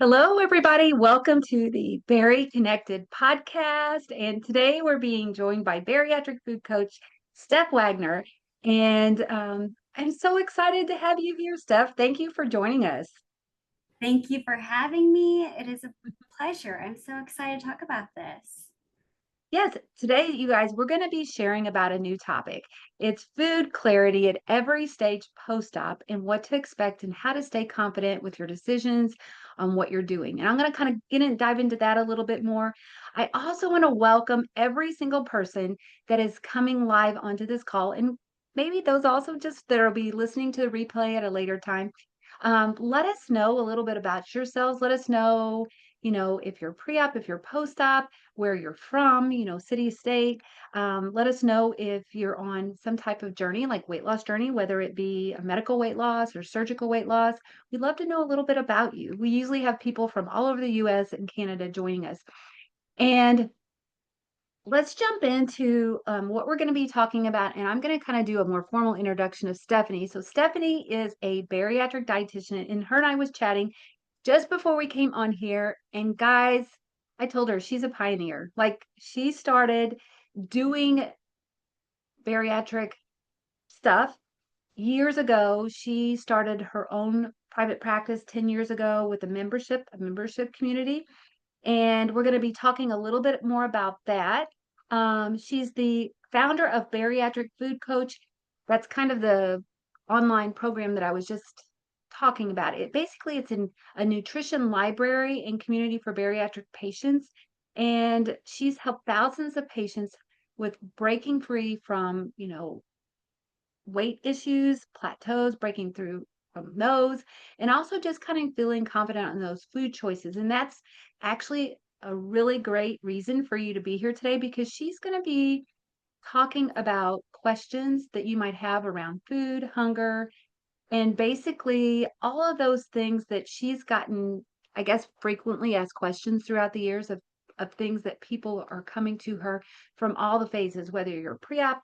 Hello, everybody. Welcome to the Very Connected podcast. And today we're being joined by Bariatric Food Coach Steph Wagner. And I'm so excited to have you here, Steph. Thank you for joining us. Thank you for having me. It is a pleasure. I'm so excited to talk about this. Yes, today, you guys, we're going to be sharing about a new topic. It's food clarity at every stage post-op and what to expect and how to stay confident with your decisions on what you're doing. And I'm going to kind of dive into that a little bit more. I also want to welcome every single person that is coming live onto this call, and maybe those also just that will be listening to the replay at a later time. Let us know a little bit about yourselves. Let us know, if you're pre-op, if you're post-op, where you're from, city, state. Let us know if you're on some type of journey, like weight loss journey, whether it be a medical weight loss or surgical weight loss. We'd love to know a little bit about you. We usually have people from all over the US and Canada joining us. And let's jump into what we're going to be talking about. And I'm going to kind of do a more formal introduction of Stephanie. So, Stephanie is a bariatric dietitian, and her and I was chatting just before we came on here. And guys, I told her she's a pioneer. Like, she started doing bariatric stuff years ago. She started her own private practice 10 years ago with a membership community. And we're going to be talking a little bit more about that. She's the founder of Bariatric Food Coach. That's kind of the online program that I was just talking about. It's a nutrition library and community for bariatric patients. And she's helped thousands of patients with breaking free from, weight issues, plateaus, breaking through from those, and also just kind of feeling confident on those food choices. And that's actually a really great reason for you to be here today because she's going to be talking about questions that you might have around food, hunger, and basically all of those things that she's gotten, I guess, frequently asked questions throughout the years of things that people are coming to her from all the phases, whether you're pre-op,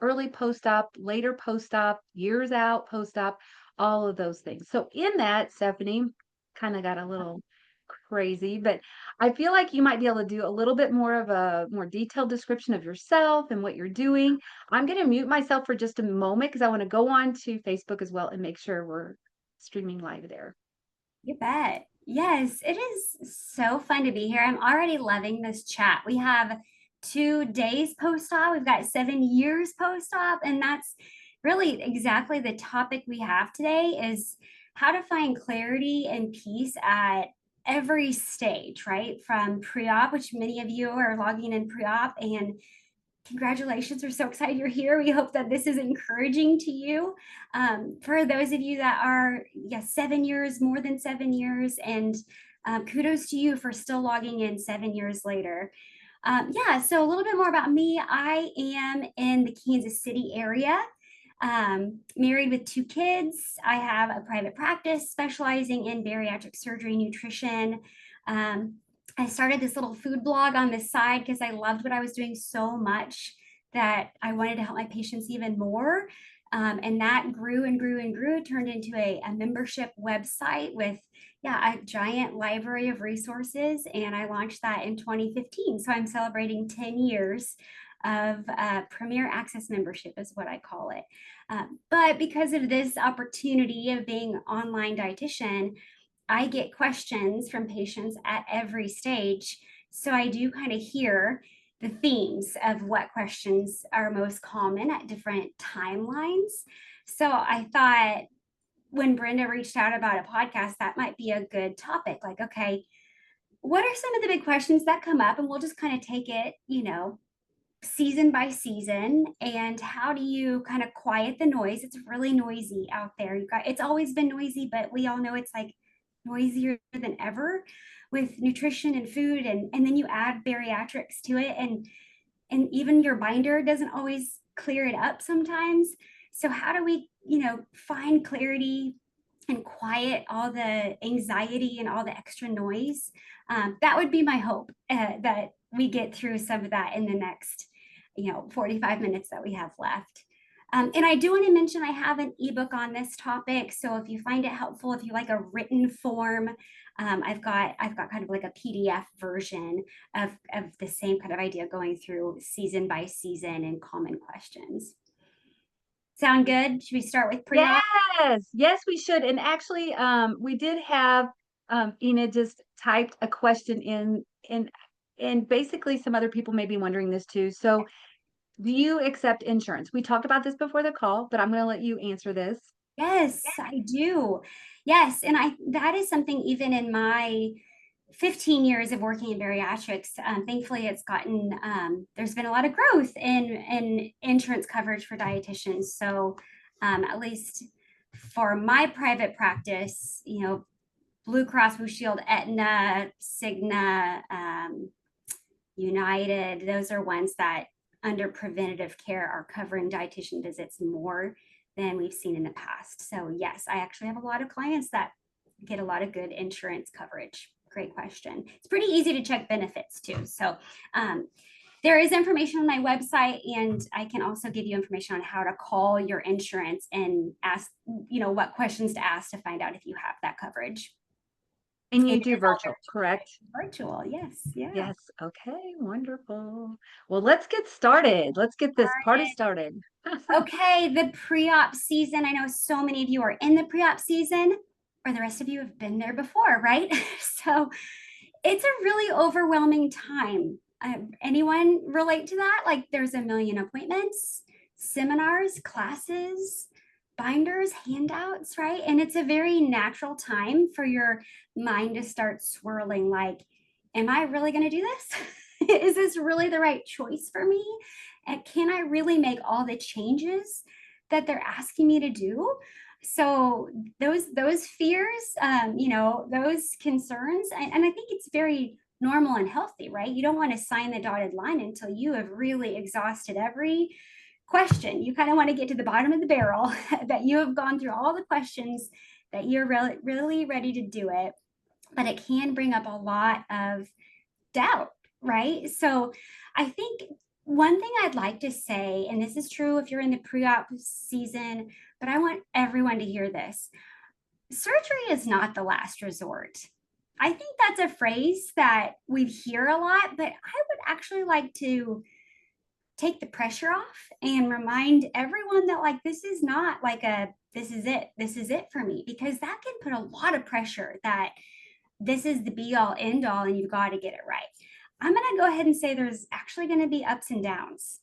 early post-op, later post-op, years out post-op, all of those things. So in that, Stephanie kind of got a little crazy, but I feel like you might be able to do a little bit more of a more detailed description of yourself and what you're doing. I'm going to mute myself for just a moment because I want to go on to Facebook as well and make sure we're streaming live there. You bet. Yes, it is so fun to be here. I'm already loving this chat. We have 2 days post-op. We've got 7 years post-op, and that's really exactly the topic we have today is how to find clarity and peace at every stage, right? From pre-op, which many of you are logging in pre-op, and congratulations. We're so excited you're here. We hope that this is encouraging to you. For those of you that are, 7 years, more than 7 years, and kudos to you for still logging in 7 years later. So a little bit more about me. I am in the Kansas City area, married with 2 kids. I have a private practice specializing in bariatric surgery, nutrition. I started this little food blog on the side because I loved what I was doing so much that I wanted to help my patients even more. And that grew and grew and grew, turned into a membership website with, a giant library of resources. And I launched that in 2015. So I'm celebrating 10 years of Premier Access membership is what I call it. But because of this opportunity of being online dietitian, I get questions from patients at every stage. So I do kind of hear the themes of what questions are most common at different timelines. So I thought when Brenda reached out about a podcast, that might be a good topic. Like, okay, what are some of the big questions that come up? And we'll just kind of take it, season by season. And how do you kind of quiet the noise? It's really noisy out there. It's always been noisy, but we all know it's like noisier than ever with nutrition and food, and then you add bariatrics to it, and even your binder doesn't always clear it up sometimes. So how do we find clarity and quiet all the anxiety and all the extra noise? That would be my hope, that we get through some of that in the next 45 minutes that we have left. And I do want to mention I have an ebook on this topic. So if you find it helpful, if you like a written form, I've got kind of like a PDF version of the same kind of idea going through season by season and common questions. Sound good? Should we start with pre-op? Yes, yes, we should. And actually, we did have Ina just typed a question in, and basically some other people may be wondering this too. So, do you accept insurance? We talked about this before the call, but I'm going to let you answer this. Yes, I do. Yes, and I that is something even in my 15 years of working in bariatrics, thankfully it's gotten there's been a lot of growth in insurance coverage for dietitians. So at least for my private practice, Blue Cross Blue Shield, Aetna, Cigna, United, those are ones that under preventative care are covering dietitian visits more than we've seen in the past. So yes, I actually have a lot of clients that get a lot of good insurance coverage. Great question. It's pretty easy to check benefits too. So there is information on my website, and I can also give you information on how to call your insurance and ask, what questions to ask to find out if you have that coverage. And And you it do is all virtual, correct? virtual. Yes. Yeah. Yes. Okay, wonderful. Well, let's get started. Let's get this party started. Okay, the pre-op season. I know so many of you are in the pre-op season, or the rest of you have been there before, right? So it's a really overwhelming time. Anyone relate to that? Like there's a million appointments, seminars, classes, binders, handouts, right? And it's a very natural time for your mind to start swirling like, am I really going to do this? Is this really the right choice for me? And can I really make all the changes that they're asking me to do? So those fears, those concerns, and I think it's very normal and healthy, right? You don't want to sign the dotted line until you have really exhausted every question. You kind of want to get to the bottom of the barrel, that you have gone through all the questions, that you're really ready to do it. But it can bring up a lot of doubt, right? So I think one thing I'd like to say, and this is true if you're in the pre-op season, but I want everyone to hear this. Surgery is not the last resort. I think that's a phrase that we hear a lot, but I would actually like to take the pressure off and remind everyone that like this is not like this is it for me, because that can put a lot of pressure that this is the be all end all and you've got to get it right. I'm going to go ahead and say there's actually going to be ups and downs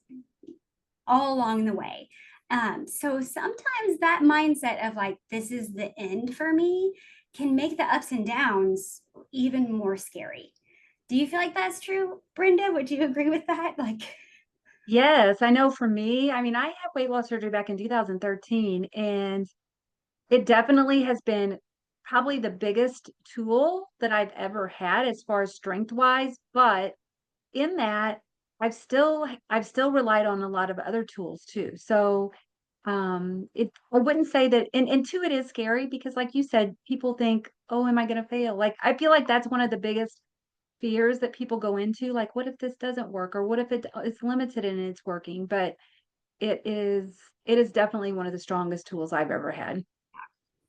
all along the way. So sometimes that mindset of like, this is the end for me can make the ups and downs even more scary. Do you feel like that's true, Brenda? Would you agree with that? Like, Yes, I know for me, I mean, I had weight loss surgery back in 2013, and it definitely has been probably the biggest tool that I've ever had as far as strength wise. But in that, I've still relied on a lot of other tools too. So I wouldn't say that, and two, it is scary because like you said, people think, oh, am I gonna fail? Like I feel like that's one of the biggest fears that people go into, like, what if this doesn't work? Or what if it's limited and it's working? But it is it is definitely one of the strongest tools I've ever had.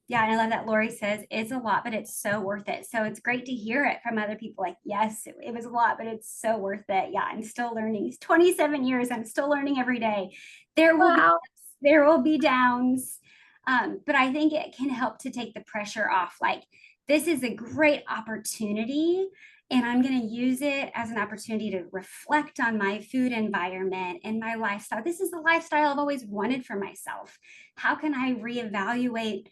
yeah, and I love that Lori says it's a lot, but it's so worth it. So it's great to hear it from other people. Like, yes, it was a lot, but it's so worth it. Yeah, I'm still learning. It's 27 years. I'm still learning every day. There will be Wow. ups, there will be downs, but I think it can help to take the pressure off. Like, this is a great opportunity, and I'm going to use it as an opportunity to reflect on my food environment and my lifestyle. This is the lifestyle I've always wanted for myself. How can I reevaluate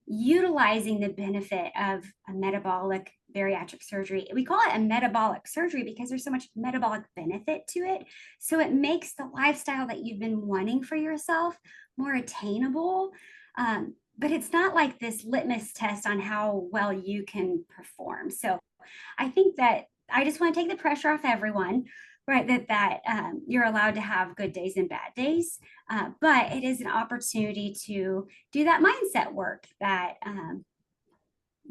utilizing the benefit of a metabolic bariatric surgery? We call it a metabolic surgery because there's so much metabolic benefit to it. So it makes the lifestyle that you've been wanting for yourself more attainable. But it's not like this litmus test on how well you can perform. So I think that I just want to take the pressure off everyone, right? That you're allowed to have good days and bad days, but it is an opportunity to do that mindset work, that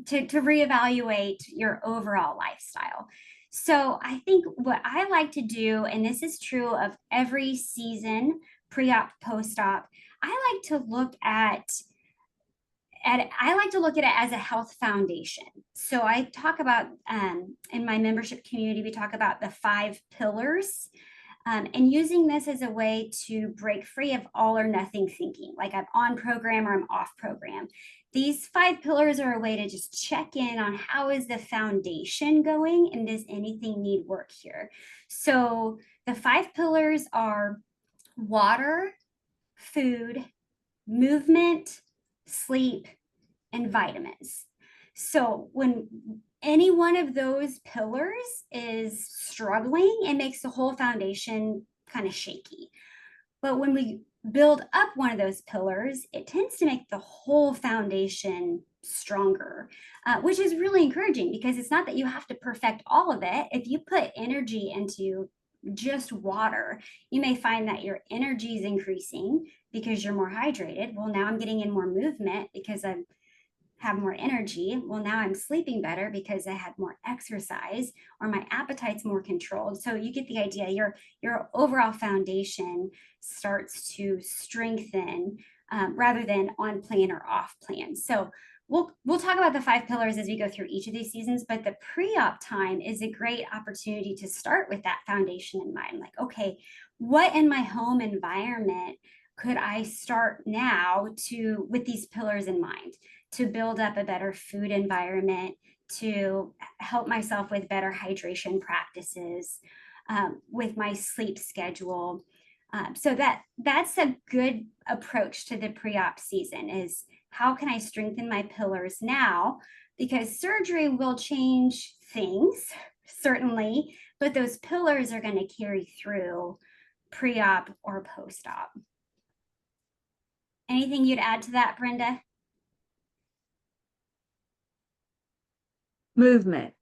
to reevaluate your overall lifestyle. So I think what I like to do, and this is true of every season, pre-op, post-op, I like to look at I like to look at it as a health foundation. So I talk about in my membership community, we talk about the 5 pillars, and using this as a way to break free of all or nothing thinking, like I'm on program or I'm off program. These 5 pillars are a way to just check in on how is the foundation going and does anything need work here. So the 5 pillars are water, food, movement, sleep, and vitamins. So when any one of those pillars is struggling, it makes the whole foundation kind of shaky. But when we build up one of those pillars, it tends to make the whole foundation stronger, which is really encouraging because it's not that you have to perfect all of it. If you put energy into just water, you may find that your energy is increasing because you're more hydrated. Well, now I'm getting in more movement because I have more energy. Well, now I'm sleeping better because I had more exercise, or my appetite's more controlled. So you get the idea. Your overall foundation starts to strengthen, rather than on plan or off plan. So we'll talk about the 5 pillars as we go through each of these seasons, but the pre-op time is a great opportunity to start with that foundation in mind. Like, okay, what in my home environment could I start now to with these pillars in mind to build up a better food environment, to help myself with better hydration practices, with my sleep schedule. So that's a good approach to the pre-op season is how can I strengthen my pillars now? Because surgery will change things, certainly, but those pillars are going to carry through pre-op or post-op. Anything you'd add to that, Brenda? Movement.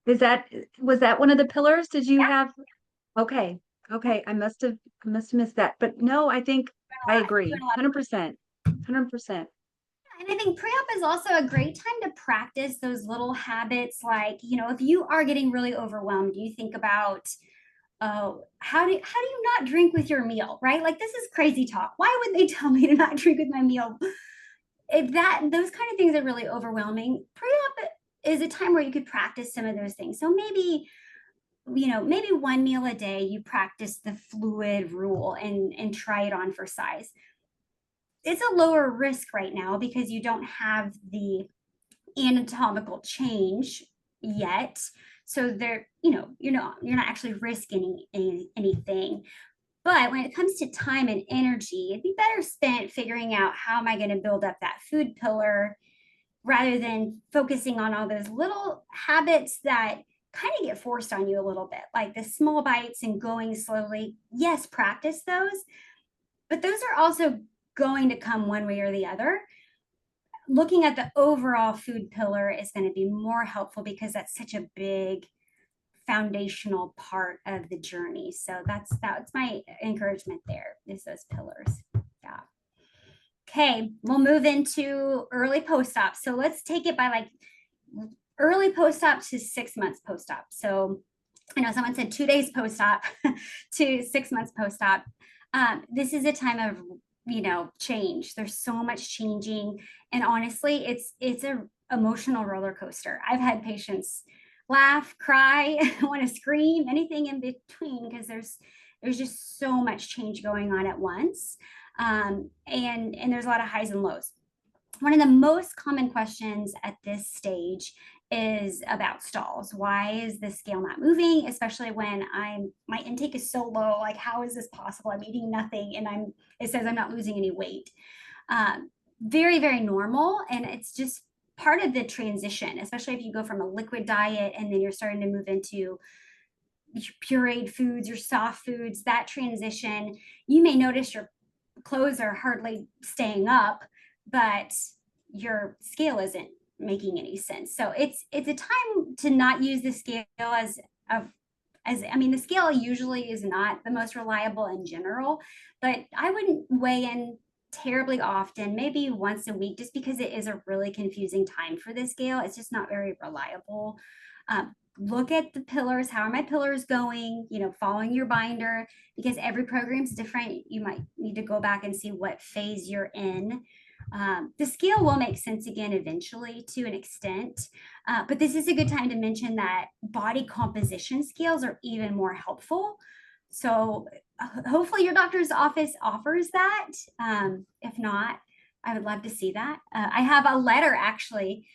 Was that one of the pillars? Did you Yeah. have? Okay. Okay. I must have missed that. But no, I think I agree. 100%. 100%. And I think pre-op is also a great time to practice those little habits. Like, if you are getting really overwhelmed, you think about, oh, how do you not drink with your meal, right? Like this is crazy talk. Why would they tell me to not drink with my meal? If those kind of things are really overwhelming, pre-op is a time where you could practice some of those things. So maybe one meal a day you practice the fluid rule and try it on for size. It's a lower risk right now because you don't have the anatomical change yet. So you're not actually risking anything. But when it comes to time and energy, it'd be better spent figuring out how am I going to build up that food pillar rather than focusing on all those little habits that kind of get forced on you a little bit, like the small bites and going slowly. Yes, practice those, but those are also going to come one way or the other. Looking at the overall food pillar is going to be more helpful because that's such a big foundational part of the journey. So that's my encouragement there is those pillars. Yeah. Okay, we'll move into early post-op. So let's take it by like early post-op to 6 months post-op. So I know someone said 2 days post-op to 6 months post-op. This is a time of change. There's so much changing, and honestly, it's a emotional roller coaster. I've had patients laugh, cry, want to scream, anything in between because there's just so much change going on at once, and there's a lot of highs and lows. One of the most common questions at this stage is about stalls. Why is the scale not moving? Especially when my intake is so low. Like, how is this possible? I'm eating nothing and it says I'm not losing any weight. Very, very normal. And it's just part of the transition, especially if you go from a liquid diet and then you're starting to move into pureed foods or soft foods. That transition, you may notice your clothes are hardly staying up, but your scale isn't making any sense. So it's a time to not use the scale as I mean, the scale usually is not the most reliable in general, but I wouldn't weigh in terribly often, maybe once a week, just because it is a really confusing time for the scale. It's just not very reliable. look at the pillars. How are my pillars going? Following your binder, because every program's different. You might need to go back and see what phase you're in. The scale will make sense again eventually to an extent, but this is a good time to mention that body composition scales are even more helpful. So hopefully your doctor's office offers that. If not, I would love to see that. I have a letter actually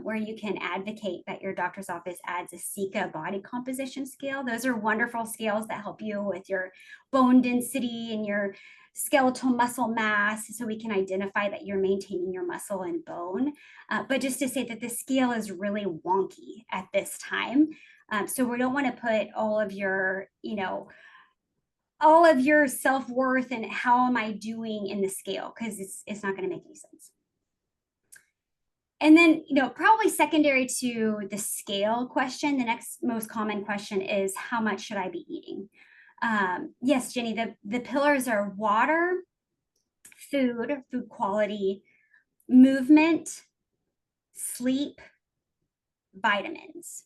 where you can advocate that your doctor's office adds a Sika body composition scale. Those are wonderful scales that help you with your bone density and your skeletal muscle mass, so we can identify that you're maintaining your muscle and bone. But just to say that the scale is really wonky at this time. So we don't want to put all of your self-worth and how am I doing in the scale, because it's not going to make any sense. And then, probably secondary to the scale question, the next most common question is, how much should I be eating? Yes, Jenny, the pillars are water, food quality, movement, sleep, vitamins.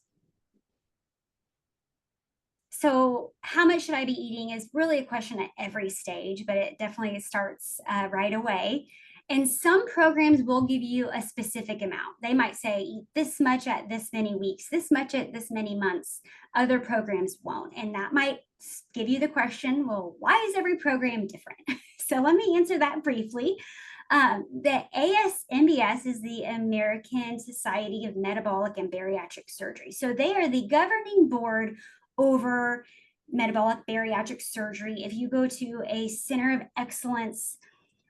So how much should I be eating is really a question at every stage, but it definitely starts right away. And some programs will give you a specific amount. They might say eat this much at this many weeks, this much at this many months. Other programs won't. And that might give you the question, well, why is every program different? So let me answer that briefly. The ASMBS is the American Society of Metabolic and Bariatric Surgery. So they are the governing board over metabolic bariatric surgery. If you go to a center of excellence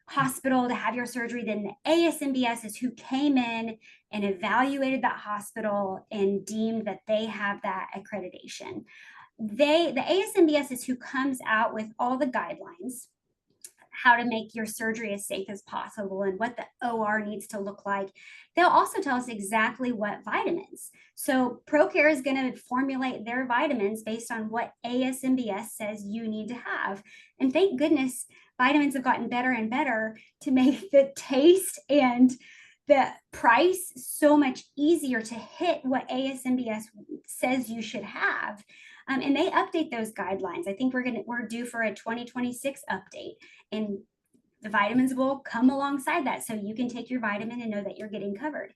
hospital to have your surgery, then the ASMBS is who came in and evaluated that hospital and deemed that they have that accreditation. The ASMBS is who comes out with all the guidelines, how to make your surgery as safe as possible and what the OR needs to look like. They'll also tell us exactly what vitamins. So ProCare is going to formulate their vitamins based on what ASMBS says you need to have. And thank goodness vitamins have gotten better and better to make the taste and the price so much easier to hit what ASMBS says you should have. And they update those guidelines. I think we're due for a 2026 update, and the vitamins will come alongside that, so you can take your vitamin and know that you're getting covered.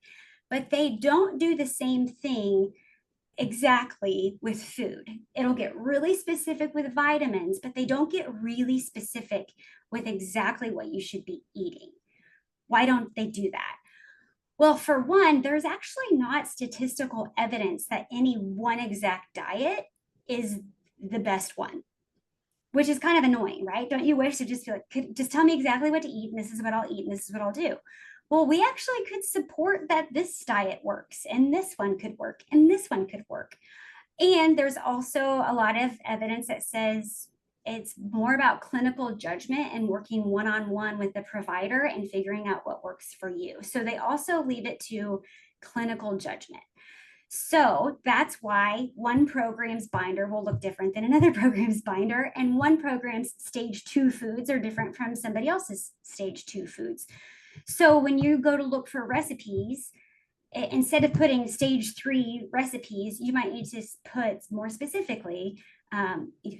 But they don't do the same thing exactly with food. It'll get really specific with vitamins, but they don't get really specific with exactly what you should be eating. Why don't they do that? Well, for one, there's actually not statistical evidence that any one exact diet is the best one, which is kind of annoying, right? Don't you wish to just feel like, just tell me exactly what to eat, and this is what I'll eat, and this is what I'll do? Well, we actually could support that this diet works, and this one could work, and this one could work. And there's also a lot of evidence that says it's more about clinical judgment and working one-on-one with the provider and figuring out what works for you. So they also leave it to clinical judgment. So that's why one program's binder will look different than another program's binder, and one program's stage 2 foods are different from somebody else's stage 2 foods. So when you go to look for recipes, instead of putting stage 3 recipes, you might need to put more specifically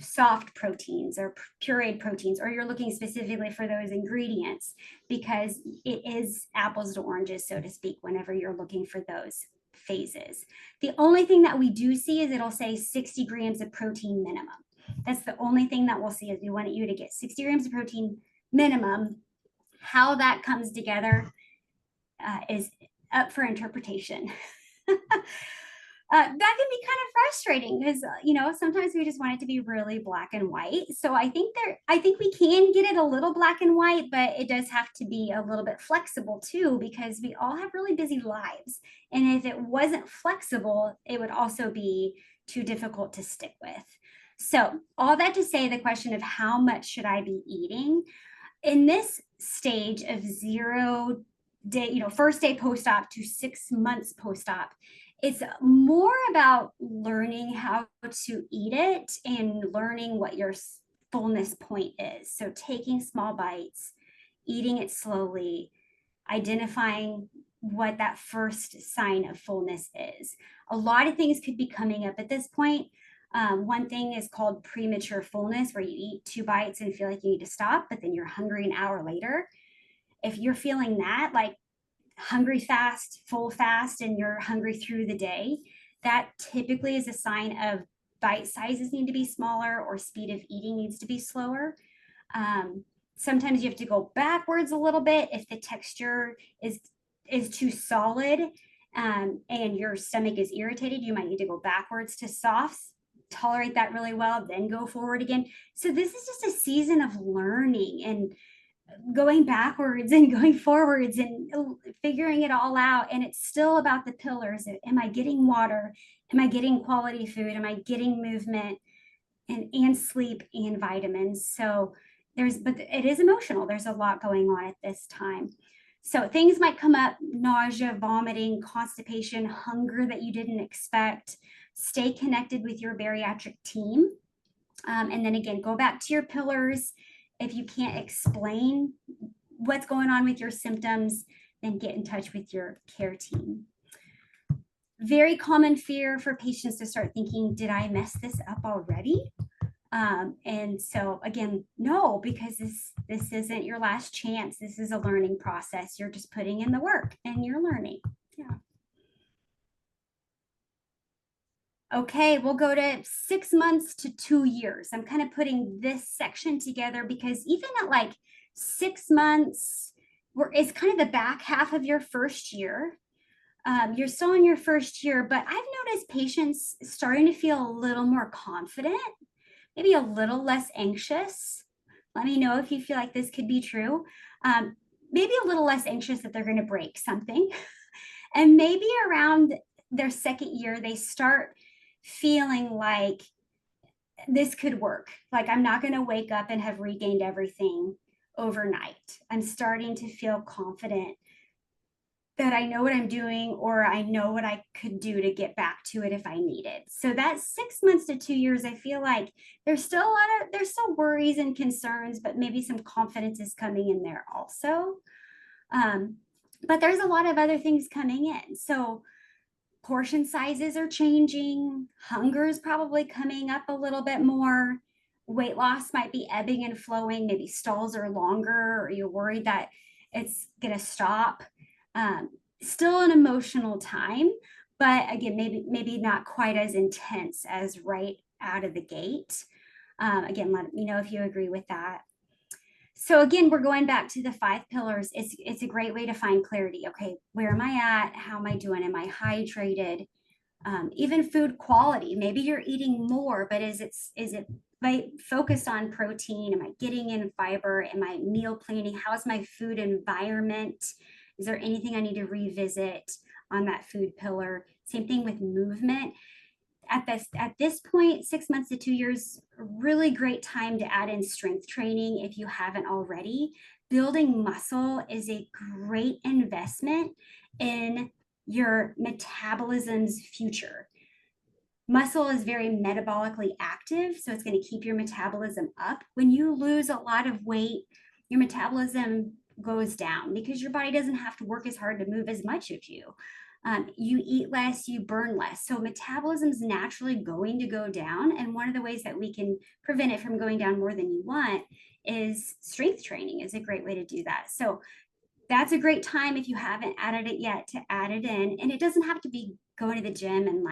soft proteins or pureed proteins, or you're looking specifically for those ingredients, because it is apples to oranges, so to speak, whenever you're looking for those phases. The only thing that we do see is it'll say 60 grams of protein minimum. That's the only thing that we'll see, is we want you to get 60 grams of protein minimum. How that comes together is up for interpretation. That can be kind of frustrating, because sometimes we just want it to be really black and white. So I think we can get it a little black and white, but it does have to be a little bit flexible too, because we all have really busy lives. And if it wasn't flexible, it would also be too difficult to stick with. So all that to say, the question of how much should I be eating in this stage of 0 day, first day post-op to 6 months post-op, it's more about learning how to eat it and learning what your fullness point is. So taking small bites, eating it slowly, identifying what that first sign of fullness is. A lot of things could be coming up at this point. One thing is called premature fullness, where you eat 2 bites and feel like you need to stop, but then you're hungry an hour later. If you're feeling that, like hungry fast, full fast, and you're hungry through the day, that typically is a sign of bite sizes need to be smaller or speed of eating needs to be slower. Sometimes you have to go backwards a little bit if the texture is too solid, and your stomach is irritated. You might need to go backwards to softs, tolerate that really well, then go forward again. So this is just a season of learning and going backwards and going forwards and figuring it all out. And it's still about the pillars. Am I getting water? Am I getting quality food? Am I getting movement and sleep and vitamins? So but it is emotional. There's a lot going on at this time. So things might come up: nausea, vomiting, constipation, hunger that you didn't expect. Stay connected with your bariatric team. And then again, go back to your pillars. If you can't explain what's going on with your symptoms, then get in touch with your care team. Very common fear for patients to start thinking, did I mess this up already? And so again, no, because this isn't your last chance. This is a learning process. You're just putting in the work and you're learning. Yeah. Okay, we'll go to 6 months to 2 years. I'm kind of putting this section together because even at like 6 months, it's kind of the back half of your first year. You're still in your first year, but I've noticed patients starting to feel a little more confident, maybe a little less anxious. Let me know if you feel like this could be true. Maybe a little less anxious that they're going to break something. And maybe around their second year, they start feeling like this could work. Like, I'm not going to wake up and have regained everything overnight. I'm starting to feel confident that I know what I'm doing, or I know what I could do to get back to it if I need it. So that 6 months to 2 years, I feel like there's still worries and concerns, but maybe some confidence is coming in there also. But there's a lot of other things coming in. So portion sizes are changing. Hunger is probably coming up a little bit more. Weight loss might be ebbing and flowing. Maybe stalls are longer, or you're worried that it's going to stop. Still an emotional time, but again, maybe not quite as intense as right out of the gate. Again, let me know if you agree with that. So again, we're going back to the 5 pillars. It's a great way to find clarity. Okay, where am I at? How am I doing? Am I hydrated? Even food quality. Maybe you're eating more, but is it focused on protein? Am I getting in fiber? Am I meal planning? How's my food environment? Is there anything I need to revisit on that food pillar? Same thing with movement. At this point, 6 months to 2 years, really great time to add in strength training if you haven't already. Building muscle is a great investment in your metabolism's future. Muscle is very metabolically active, so it's going to keep your metabolism up. When you lose a lot of weight, your metabolism goes down because your body doesn't have to work as hard to move as much of you. You eat less, you burn less. So metabolism is naturally going to go down. And one of the ways that we can prevent it from going down more than you want is strength training is a great way to do that. So that's a great time, if you haven't added it yet, to add it in. And it doesn't have to be going to the gym and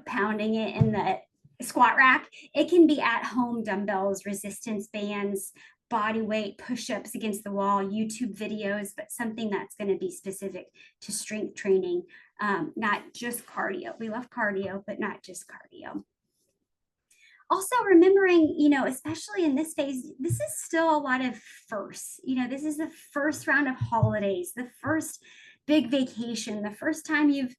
pounding it in the squat rack. It can be at home dumbbells, resistance bands, body weight push-ups against the wall, YouTube videos, but something that's going to be specific to strength training, not just cardio. We love cardio, but not just cardio. Also remembering, especially in this phase, this is still a lot of firsts. This is the first round of holidays, the first big vacation, the first time you've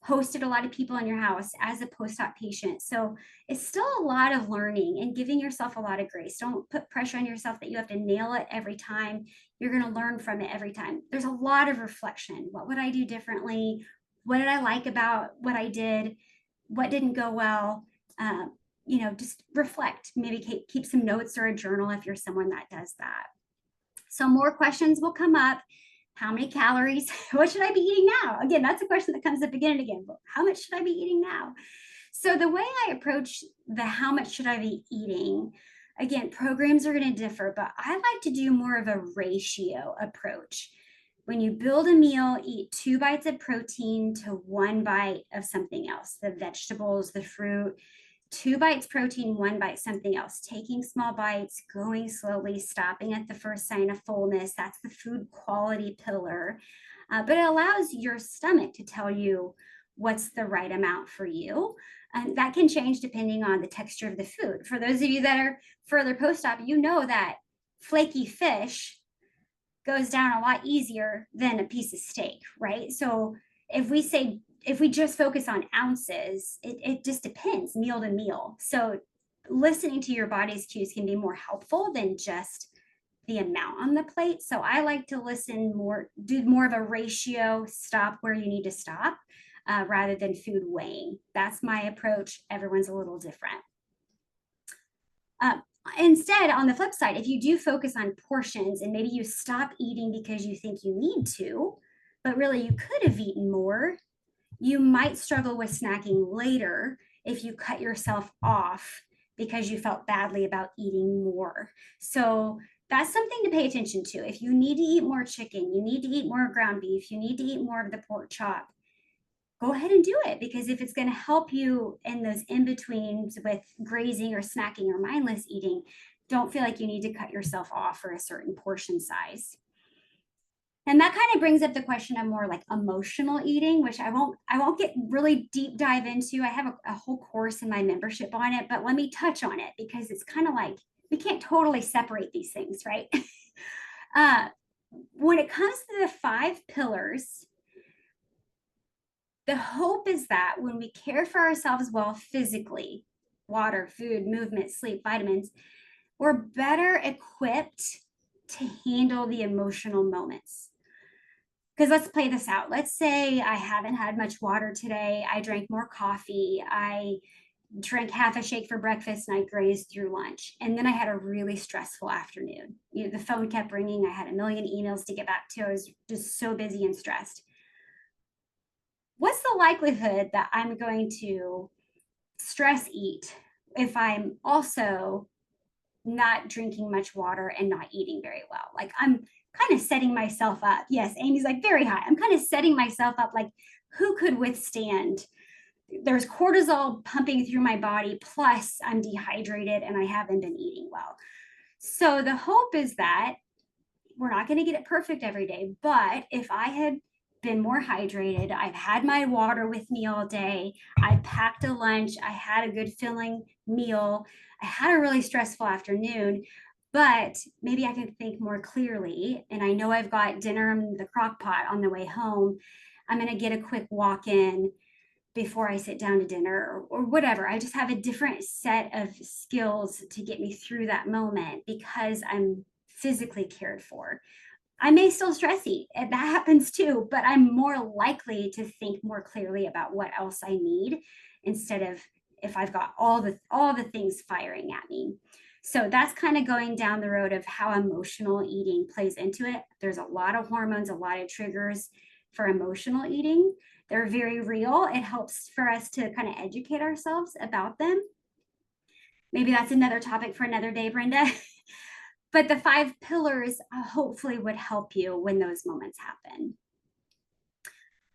hosted a lot of people in your house as a post-op patient. So it's still a lot of learning and giving yourself a lot of grace. Don't put pressure on yourself that you have to nail it every time. You're going to learn from it every time. There's a lot of reflection. What would I do differently? What did I like about what I did? What didn't go well? Just reflect. Maybe keep some notes or a journal if you're someone that does that. So more questions will come up. how many calories? What should I be eating now? Again, that's a question that comes up again and again. But how much should I be eating now? So the way I approach the how much should I be eating, again, programs are going to differ, but I like to do more of a ratio approach. When you build a meal, eat 2 bites of protein to 1 bite of something else, the vegetables, the fruit. 2 bites protein, 1 bite something else, taking small bites, going slowly, stopping at the first sign of fullness. That's the food quality pillar. But it allows your stomach to tell you what's the right amount for you. And that can change depending on the texture of the food. For those of you that are further post-op, you know that flaky fish goes down a lot easier than a piece of steak, right? So if we just focus on ounces, it just depends meal to meal. So listening to your body's cues can be more helpful than just the amount on the plate. So I like to listen more, do more of a ratio, stop where you need to stop, rather than food weighing. That's my approach. Everyone's a little different. Instead, on the flip side, if you do focus on portions and maybe you stop eating because you think you need to, but really you could have eaten more, you might struggle with snacking later if you cut yourself off because you felt badly about eating more. So that's something to pay attention to. If you need to eat more chicken, you need to eat more ground beef, you need to eat more of the pork chop, go ahead and do it, because if it's going to help you in those in-betweens with grazing or snacking or mindless eating, don't feel like you need to cut yourself off for a certain portion size. And that kind of brings up the question of more like emotional eating, which I won't get really deep dive into. I have a whole course in my membership on it, but let me touch on it because it's kind of like we can't totally separate these things, right? When it comes to the 5 pillars, the hope is that when we care for ourselves well physically, water, food, movement, sleep, vitamins, we're better equipped to handle the emotional moments. Because let's play this out. Let's say I haven't had much water today. I drank more coffee. I drank half a shake for breakfast and I grazed through lunch. And then I had a really stressful afternoon. The phone kept ringing. I had a million emails to get back to. I was just so busy and stressed. What's the likelihood that I'm going to stress eat if I'm also not drinking much water and not eating very well? Like I'm kind of setting myself up. Yes, Amy's like very high. I'm kind of setting myself up like who could withstand? There's cortisol pumping through my body, plus I'm dehydrated and I haven't been eating well. So the hope is that we're not going to get it perfect every day, but if I had been more hydrated, I've had my water with me all day, I packed a lunch, I had a good filling meal, I had a really stressful afternoon, but maybe I can think more clearly. And I know I've got dinner in the crock pot on the way home. I'm going to get a quick walk in before I sit down to dinner or whatever. I just have a different set of skills to get me through that moment because I'm physically cared for. I may still stress eat, and that happens too, but I'm more likely to think more clearly about what else I need instead of if I've got all the things firing at me. So that's kind of going down the road of how emotional eating plays into it. There's a lot of hormones, a lot of triggers for emotional eating. They're very real. It helps for us to kind of educate ourselves about them. Maybe that's another topic for another day, Brenda. But the 5 pillars hopefully would help you when those moments happen.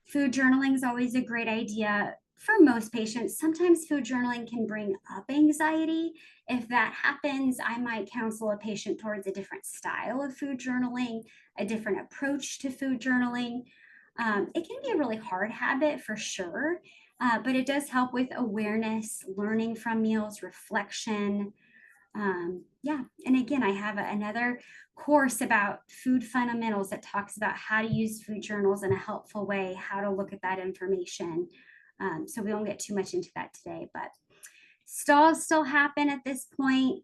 Food journaling is always a great idea for most patients. Sometimes food journaling can bring up anxiety. If that happens, I might counsel a patient towards a different style of food journaling, a different approach to food journaling. It can be a really hard habit for sure, but it does help with awareness, learning from meals, reflection. And again, I have another course about food fundamentals that talks about how to use food journals in a helpful way, how to look at that information. So we won't get too much into that today, but stalls still happen at this point.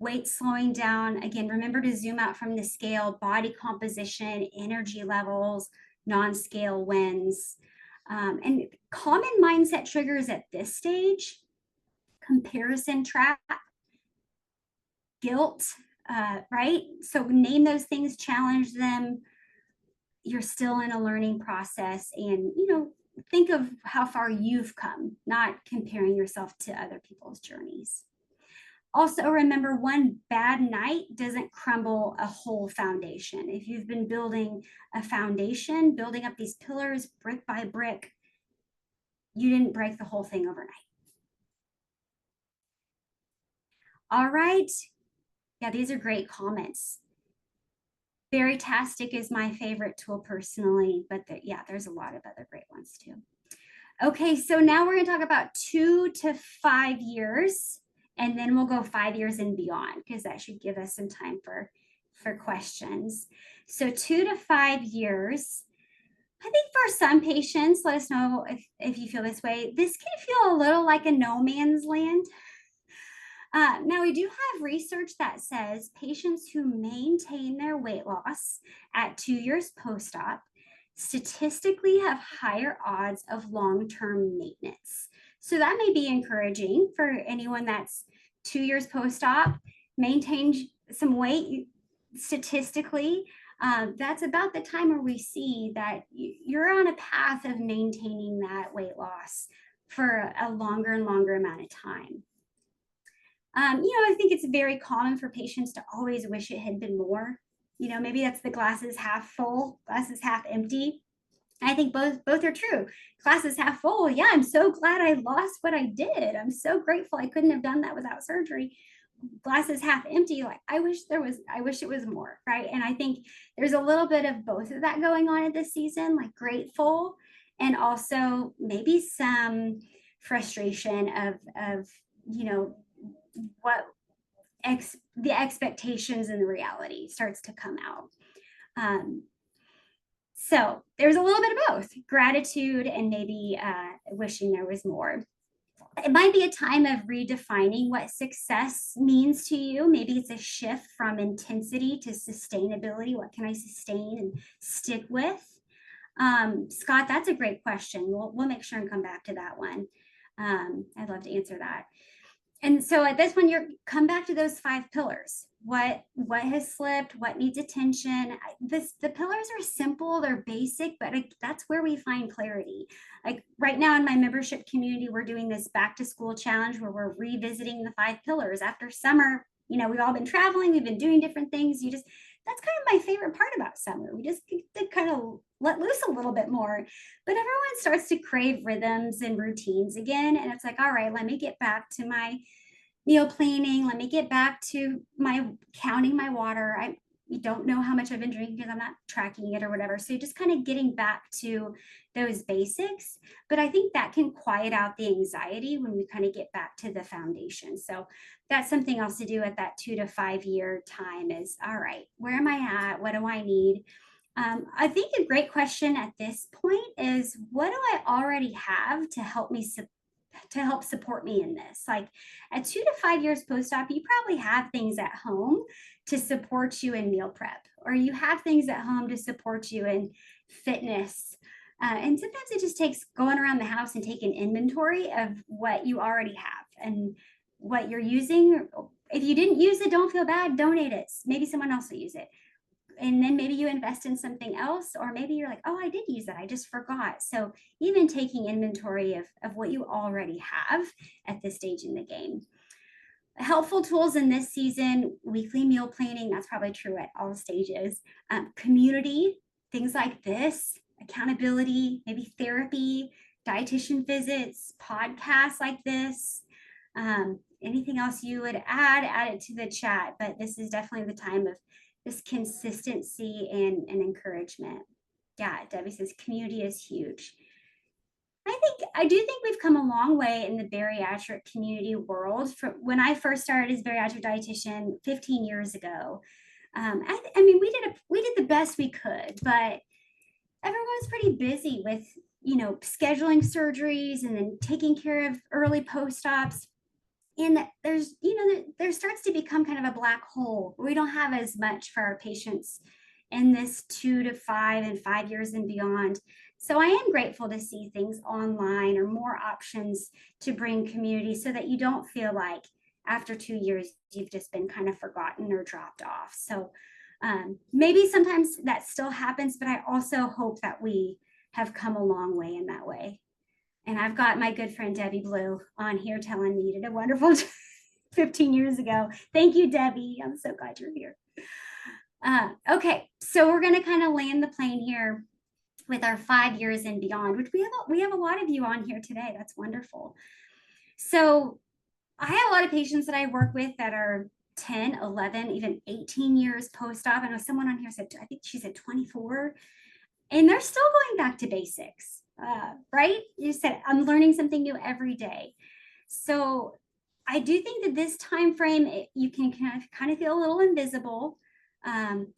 Weight slowing down. Again, remember to zoom out from the scale, body composition, energy levels, non-scale wins. And common mindset triggers at this stage: comparison trap, guilt, right? So name those things, challenge them, you're still in a learning process, and, think of how far you've come, not comparing yourself to other people's journeys. Also, remember, one bad night doesn't crumble a whole foundation. If you've been building a foundation, building up these pillars brick by brick, you didn't break the whole thing overnight. All right. Yeah, these are great comments. Bariatric is my favorite tool personally, but yeah, there's a lot of other great ones too. Okay, so now we're going to talk about 2 to 5 years, and then we'll go 5 years and beyond, because that should give us some time for questions. So 2 to 5 years. I think for some patients, let us know if you feel this way. This can feel a little like a no man's land. Now, we do have research that says patients who maintain their weight loss at 2 years post-op statistically have higher odds of long-term maintenance. So that may be encouraging for anyone that's 2 years post-op, maintained some weight. Statistically, that's about the time where we see that you're on a path of maintaining that weight loss for a longer and longer amount of time. I think it's very common for patients to always wish it had been more. Maybe that's the glass is half full, glass is half empty. I think both are true. Glass is half full. Yeah, I'm so glad I lost what I did. I'm so grateful I couldn't have done that without surgery. Glass is half empty. Like, I wish it was more, right? And I think there's a little bit of both of that going on at this season, like grateful and also maybe some frustration of what the expectations and the reality starts to come out. So there's a little bit of both gratitude and maybe wishing there was more. It might be a time of redefining what success means to you. Maybe it's a shift from intensity to sustainability. What can I sustain and stick with? Scott, that's a great question. We'll make sure and come back to that one. I'd love to answer that. And so at this one, you come back to those 5 pillars. What has slipped? What needs attention? The pillars are simple, they're basic, but that's where we find clarity. Like right now in my membership community, we're doing this back to school challenge where we're revisiting the 5 pillars after summer. We've all been traveling, we've been doing different things. That's kind of my favorite part about summer. We just get to kind of let loose a little bit more, but everyone starts to crave rhythms and routines again. And it's like, all right, let me get back to my meal planning. Let me get back to my counting my water. I don't know how much I've been drinking because I'm not tracking it or whatever. So just kind of getting back to those basics. But I think that can quiet out the anxiety when we kind of get back to the foundation. So that's something else to do at that 2 to 5 year time is, all right, where am I at? What do I need? I think a great question at this point is, what do I already have to help support me in this? Like at 2 to 5 years post-op, you probably have things at home to support you in meal prep, or you have things at home to support you in fitness. And sometimes it just takes going around the house and taking inventory of what you already have and what you're using. If you didn't use it, don't feel bad, donate it. Maybe someone else will use it. And then maybe you invest in something else, or maybe you're like, oh, I did use that, I just forgot. So even taking inventory of what you already have at this stage in the game. Helpful tools in this season: weekly meal planning. That's probably true at all stages. Community, things like this, accountability, maybe therapy, dietitian visits, podcasts like this. Anything else you would add it to the chat. But this is definitely the time of this consistency and encouragement. Yeah, Debbie says community is huge. I do think we've come a long way in the bariatric community world. From when I first started as a bariatric dietitian 15 years ago, I mean, we did the best we could, but everyone's pretty busy with scheduling surgeries and then taking care of early post-ops. And there starts to become kind of a black hole. We don't have as much for our patients in this 2 to 5 and 5 years and beyond. So I am grateful to see things online or more options to bring community, so that you don't feel like after 2 years you've just been kind of forgotten or dropped off. So Maybe sometimes that still happens, but I also hope that we have come a long way in that way. And I've got my good friend Debbie Blue on here telling me you did a wonderful 15 years ago. Thank you, Debbie. I'm so glad you're here. Okay, so we're going to kind of land the plane here with our 5 years and beyond, which we have a lot of you on here today. That's wonderful. So I have a lot of patients that I work with that are 10, 11, even 18 years post-op. I know someone on here said, I think she said 24, and they're still going back to basics, right? You said, I'm learning something new every day. So I do think that this time frame, you can kind of feel a little invisible.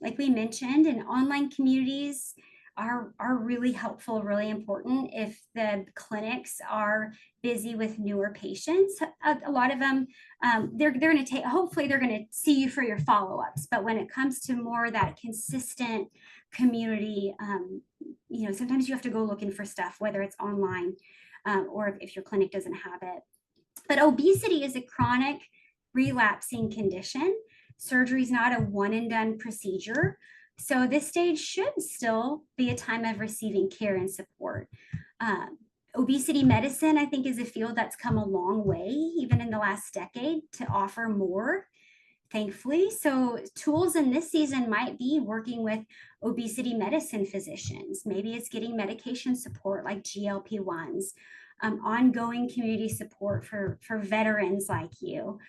Like we mentioned, and online communities are really helpful, really important if the clinics are busy with newer patients. A lot of them, they're going to take, hopefully they're going to see you for your follow-ups. But when it comes to more that consistent community, sometimes you have to go looking for stuff, whether it's online or if your clinic doesn't have it. But obesity is a chronic relapsing condition. Surgery is not a one and done procedure. So this stage should still be a time of receiving care and support. Obesity medicine, I think, is a field that's come a long way, even in the last decade, to offer more, thankfully. So tools in this season might be working with obesity medicine physicians. Maybe it's getting medication support like GLP-1s, ongoing community support for veterans like you.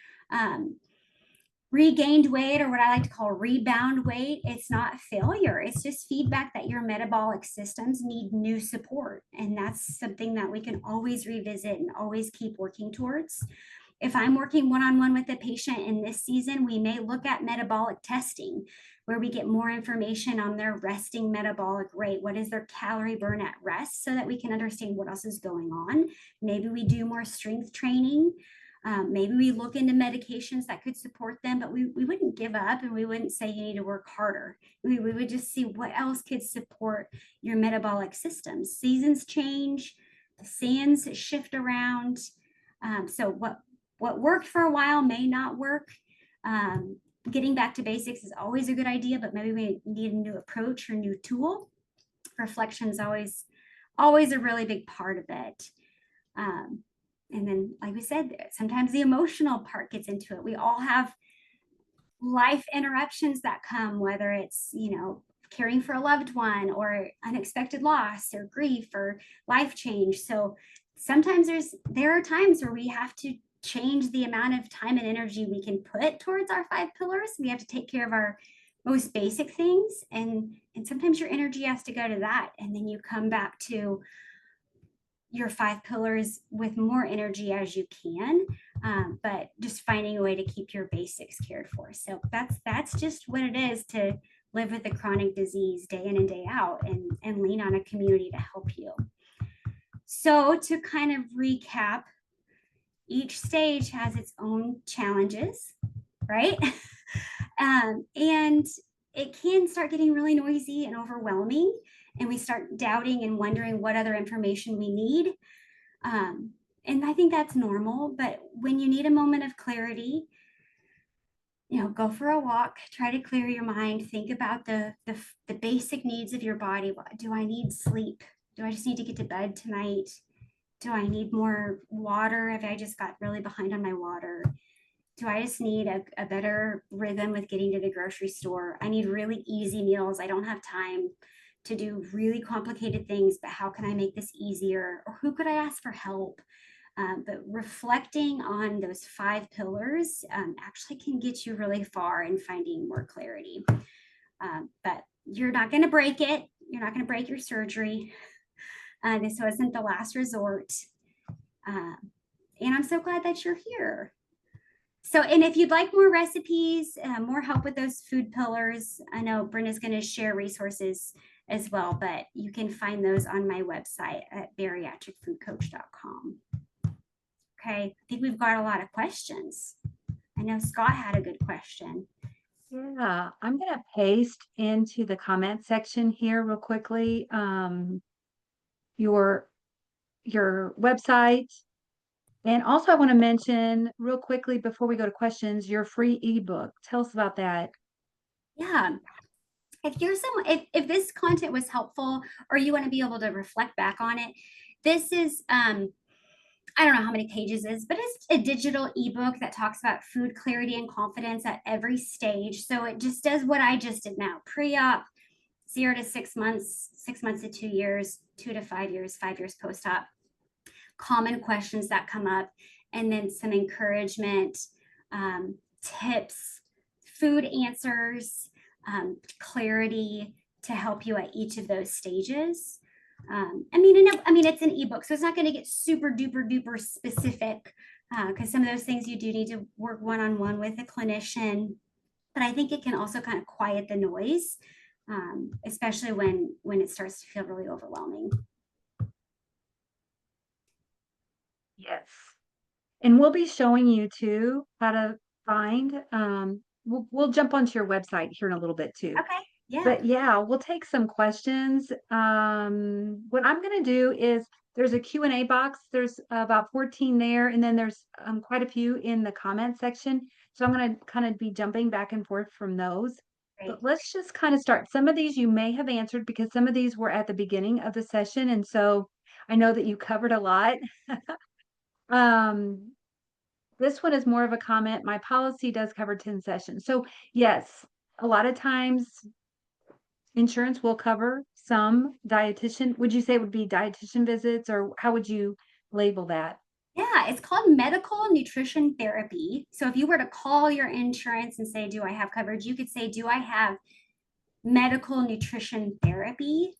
Regained weight, or what I like to call rebound weight, it's not failure. It's just feedback that your metabolic systems need new support. And that's something that we can always revisit and always keep working towards. If I'm working one-on-one with a patient in this season, we may look at metabolic testing, where we get more information on their resting metabolic rate. What is their calorie burn at rest, so that we can understand what else is going on. Maybe we do more strength training. Maybe we look into medications that could support them, but we wouldn't give up, and we wouldn't say you need to work harder. We would just see what else could support your metabolic systems. Seasons change, the sands shift around. So what worked for a while may not work. Getting back to basics is always a good idea, but maybe we need a new approach or new tool. Reflection is always a really big part of it. And then, like we said, sometimes the emotional part gets into it. We all have life interruptions that come, whether it's, caring for a loved one, or unexpected loss, or grief, or life change. So sometimes there are times where we have to change the amount of time and energy we can put towards our 5 pillars. We have to take care of our most basic things. And sometimes your energy has to go to that. And then you come back to your 5 pillars with more energy as you can, but just finding a way to keep your basics cared for. So that's just what it is to live with a chronic disease day in and day out, and lean on a community to help you. So to kind of recap, each stage has its own challenges, right? And it can start getting really noisy and overwhelming, and we start doubting and wondering what other information we need. And I think that's normal, but when you need a moment of clarity, go for a walk, try to clear your mind, think about the basic needs of your body. Do I need sleep? Do I just need to get to bed tonight? Do I need more water if I just got really behind on my water? Do I just need a better rhythm with getting to the grocery store? I need really easy meals. I don't have time to do really complicated things, but how can I make this easier? Or who could I ask for help? But reflecting on those 5 pillars actually can get you really far in finding more clarity. But you're not going to break it. You're not going to break your surgery. This wasn't the last resort. And I'm so glad that you're here. So, and if you'd like more recipes, more help with those food pillars, I know Brenda's going to share resources as well, but you can find those on my website at bariatricfoodcoach.com. Okay, I think we've got a lot of questions. I know Scott had a good question. Yeah, I'm going to paste into the comment section here real quickly your website. And also I want to mention real quickly before we go to questions, your free ebook. Tell us about that. Yeah. If you're someone, if this content was helpful or you want to be able to reflect back on it, this is I don't know how many pages it is, but it's a digital ebook that talks about food clarity and confidence at every stage. So it just does what I just did now: pre-op, 0 to 6 months, 6 months to 2 years, 2 to 5 years, 5 years post-op, common questions that come up, and then some encouragement, tips, food answers, clarity to help you at each of those stages. I mean, it's an ebook, so it's not going to get super duper duper specific, because some of those things you do need to work one-on-one with a clinician. But I think it can also kind of quiet the noise, especially when it starts to feel really overwhelming. Yes. And we'll be showing you too how to find, we'll jump onto your website here in a little bit too. Okay. Yeah. But yeah, we'll take some questions. What I'm gonna do is there's a Q&A box. There's about 14 there, and then there's quite a few in the comment section. So I'm gonna kind of be jumping back and forth from those. Great. But let's just kind of start. Some of these you may have answered because some of these were at the beginning of the session, and so I know that you covered a lot. Um, this one is more of a comment. My policy does cover 10 sessions. So yes, a lot of times insurance will cover some dietitian. Would you say it would be dietitian visits, or how would you label that? Yeah, it's called medical nutrition therapy. So if you were to call your insurance and say, "Do I have coverage?" you could say, "Do I have medical nutrition therapy?"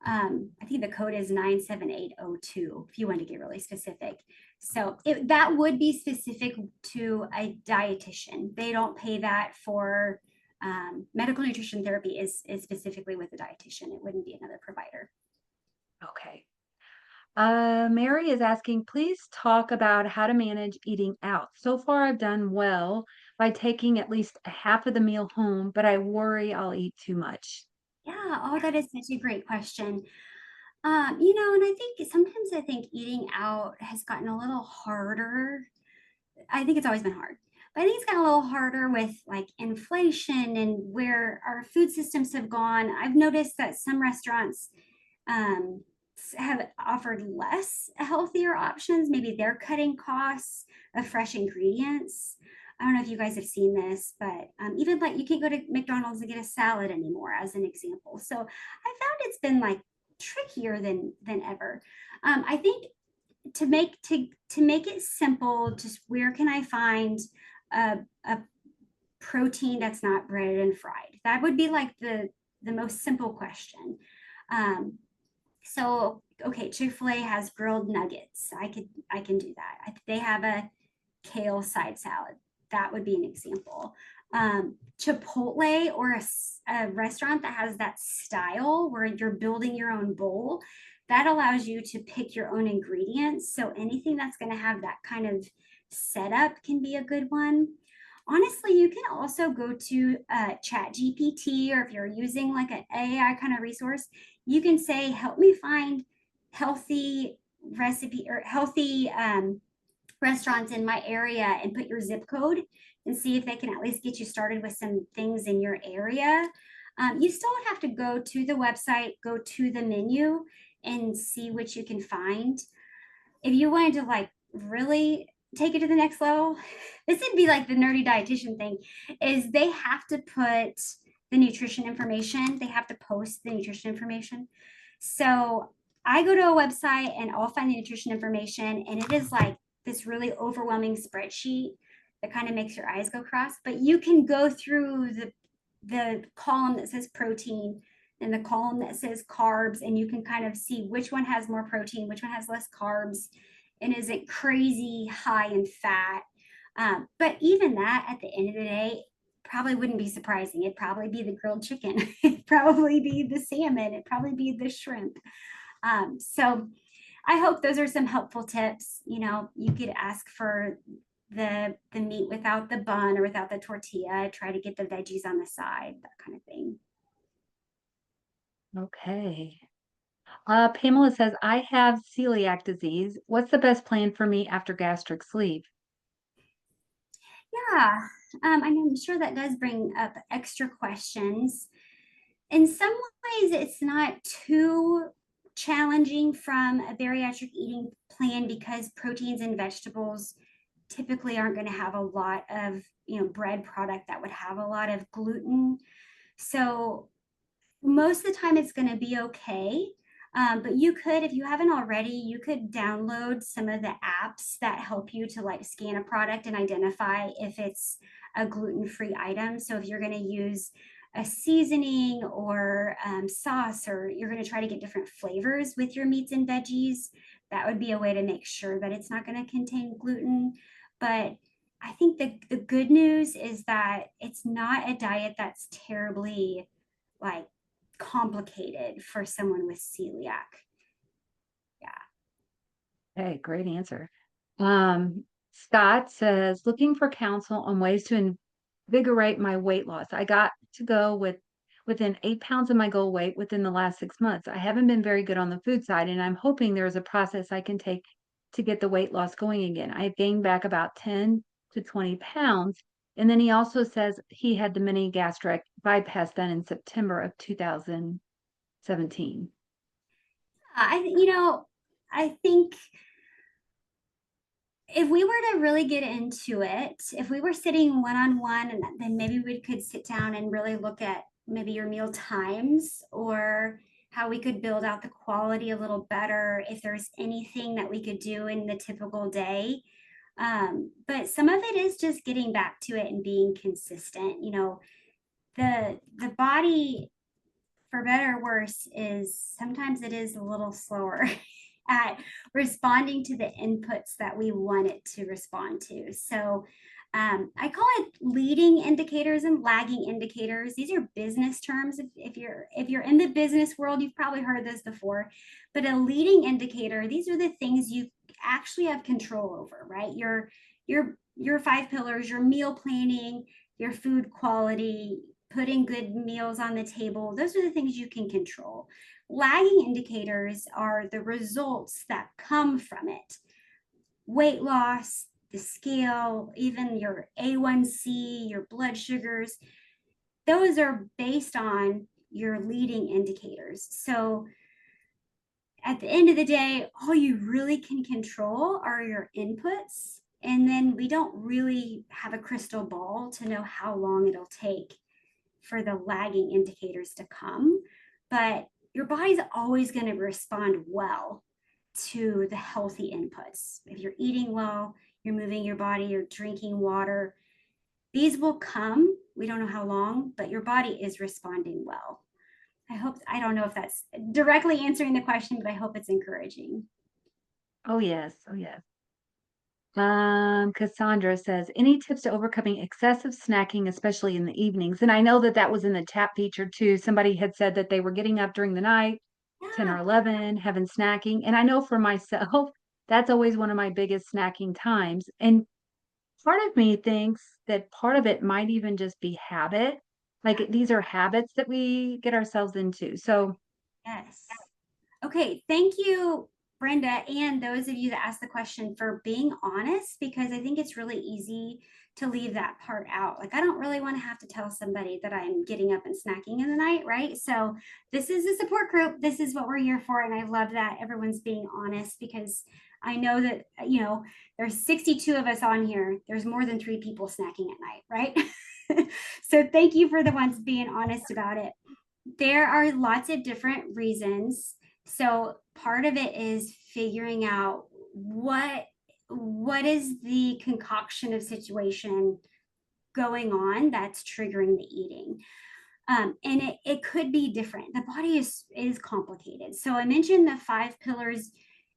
I think the code is 97802 if you want to get really specific. So that would be specific to a dietitian. They don't pay that for medical nutrition therapy is specifically with a dietitian. It wouldn't be another provider. Okay. Mary is asking, please talk about how to manage eating out. So far, I've done well by taking at least a half of the meal home, but I worry I'll eat too much. Yeah, oh, that is such a great question. And I think eating out has gotten a little harder. I think it's always been hard, but I think it's gotten a little harder with like inflation and where our food systems have gone. I've noticed that some restaurants um, have offered less healthier options. Maybe they're cutting costs of fresh ingredients. I don't know if you guys have seen this, but even like you can't go to McDonald's and get a salad anymore, as an example. So I found it's been like trickier than ever. I think to make it simple, just where can I find a protein that's not breaded and fried? That would be like the most simple question. So okay, Chick-fil-A has grilled nuggets. I can do that. They have a kale side salad. That would be an example. Chipotle or a restaurant that has that style where you're building your own bowl, that allows you to pick your own ingredients. So anything that's going to have that kind of setup can be a good one. Honestly, you can also go to Chat GPT, or if you're using like an AI kind of resource, you can say, help me find healthy recipe or healthy restaurants in my area, and put your zip code and see if they can at least get you started with some things in your area. You still would have to go to the website, go to the menu, and see what you can find. If you wanted to like really take it to the next level, this would be like the nerdy dietitian thing, is they have to put the nutrition information, they have to post the nutrition information. So I go to a website and I'll find the nutrition information, and it is like this really overwhelming spreadsheet that kind of makes your eyes go cross. But you can go through the column that says protein and the column that says carbs, and you can kind of see which one has more protein, which one has less carbs, and is it crazy high in fat. But even that, at the end of the day, probably wouldn't be surprising. It'd probably be the grilled chicken. It'd probably be the salmon. It'd probably be the shrimp. So I hope those are some helpful tips. You know, you could ask for the meat without the bun or without the tortilla, try to get the veggies on the side, that kind of thing. Okay. Pamela says, I have celiac disease. What's the best plan for me after gastric sleeve? Yeah, I'm sure that does bring up extra questions. in some ways, it's not too challenging from a bariatric eating plan because proteins and vegetables typically aren't going to have a lot of, bread product that would have a lot of gluten. So most of the time it's going to be okay. But you could, if you haven't already, you could download some of the apps that help you to like scan a product and identify if it's a gluten-free item. So if you're going to use a seasoning or sauce, or you're going to try to get different flavors with your meats and veggies, that would be a way to make sure that it's not going to contain gluten. But I think the good news is that it's not a diet that's terribly like complicated for someone with celiac. Yeah. Hey, great answer. Scott says, looking for counsel on ways to invigorate my weight loss. I got to go within 8 pounds of my goal weight within the last 6 months. I haven't been very good on the food side, and I'm hoping there is a process I can take to get the weight loss going again. I've gained back about 10 to 20 pounds. And then he also says he had the mini gastric bypass done in September of 2017. I think if we were to really get into it, if we were sitting one on one, and then maybe we could sit down and really look at maybe your meal times or how we could build out the quality a little better, if there's anything that we could do in the typical day. But some of it is just getting back to it and being consistent. The body, for better or worse, is sometimes it is a little slower at responding to the inputs that we want it to respond to. So I call it leading indicators and lagging indicators. These are business terms. If you're in the business world, you've probably heard this before. But a leading indicator, these are the things you actually have control over, right? Your 5 pillars, your meal planning, your food quality, putting good meals on the table. Those are the things you can control. Lagging indicators are the results that come from it. Weight loss, the scale, even your A1C, your blood sugars, those are based on your leading indicators. So at the end of the day, all you really can control are your inputs. And then we don't really have a crystal ball to know how long it'll take for the lagging indicators to come. But your body's always going to respond well to the healthy inputs. If you're eating well, you're moving your body, you're drinking water, these will come. We don't know how long, but your body is responding well. I don't know if that's directly answering the question, but I hope it's encouraging. Oh, yes. Oh, yes. Cassandra says, any tips to overcoming excessive snacking, especially in the evenings? And I know that that was in the chat feature too. Somebody had said that they were getting up during the night, 10 Yeah. or 11, having snacking. And I know for myself, that's always one of my biggest snacking times. And part of me thinks that part of it might even just be habit. Like these are habits that we get ourselves into. So, Yes. Okay, thank you, Brenda, and those of you that asked the question for being honest, because I think it's really easy to leave that part out. Like, I don't really want to have to tell somebody that I'm getting up and snacking in the night, right? So, this is a support group. This is what we're here for. And I love that everyone's being honest because I know that, there's 62 of us on here. There's more than 3 people snacking at night, right? So, thank you for the ones being honest about it. There are lots of different reasons. So part of it is figuring out what is the concoction of situation going on that's triggering the eating. And it could be different. The body is complicated. So I mentioned the 5 pillars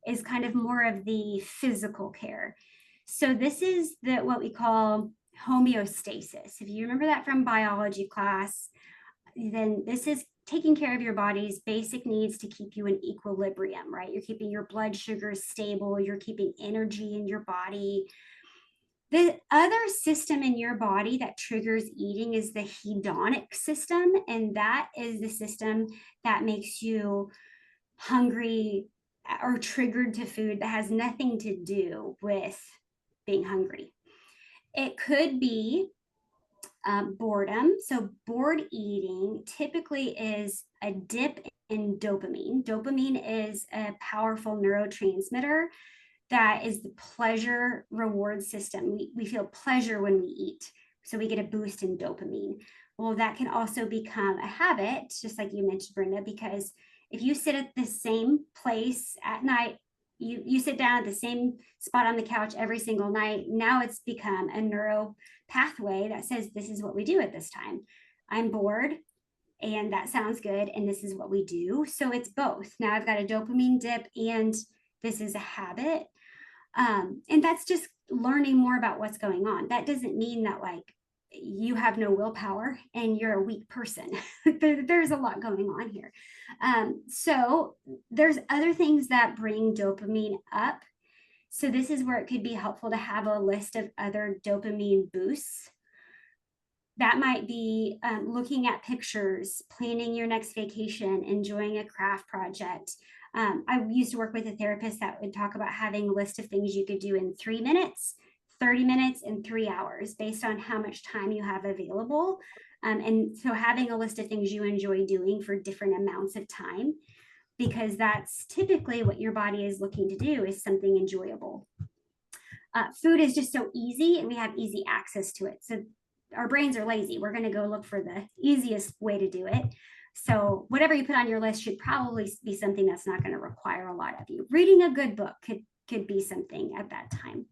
is kind of more of the physical care. So this is what we call homeostasis. If you remember that from biology class, then this is taking care of your body's basic needs to keep you in equilibrium, right? You're keeping your blood sugars stable, you're keeping energy in your body. The other system in your body that triggers eating is the hedonic system, and that is the system that makes you hungry or triggered to food that has nothing to do with being hungry. It could be boredom. So bored eating typically is a dip in dopamine. Dopamine is a powerful neurotransmitter that is the pleasure reward system. We feel pleasure when we eat, so we get a boost in dopamine. Well, that can also become a habit, just like you mentioned, Brenda, because if you sit at the same place at night, you sit down at the same spot on the couch every single night. Now it's become a neuro pathway that says this is what we do at this time. I'm bored and that sounds good, and this is what we do. So it's both. Now I've got a dopamine dip and this is a habit. And that's just learning more about what's going on. That doesn't mean that like you have no willpower and you're a weak person. There's a lot going on here. So there's other things that bring dopamine up. So this is where it could be helpful to have a list of other dopamine boosts. That might be looking at pictures, planning your next vacation, enjoying a craft project. I used to work with a therapist that would talk about having a list of things you could do in 3 minutes, 30 minutes, and 3 hours based on how much time you have available. And so having a list of things you enjoy doing for different amounts of time, because that's typically what your body is looking to do, is something enjoyable. Food is just so easy and we have easy access to it. So our brains are lazy. We're going to go look for the easiest way to do it. So whatever you put on your list should probably be something that's not going to require a lot of you. Reading a good book could be something at that time.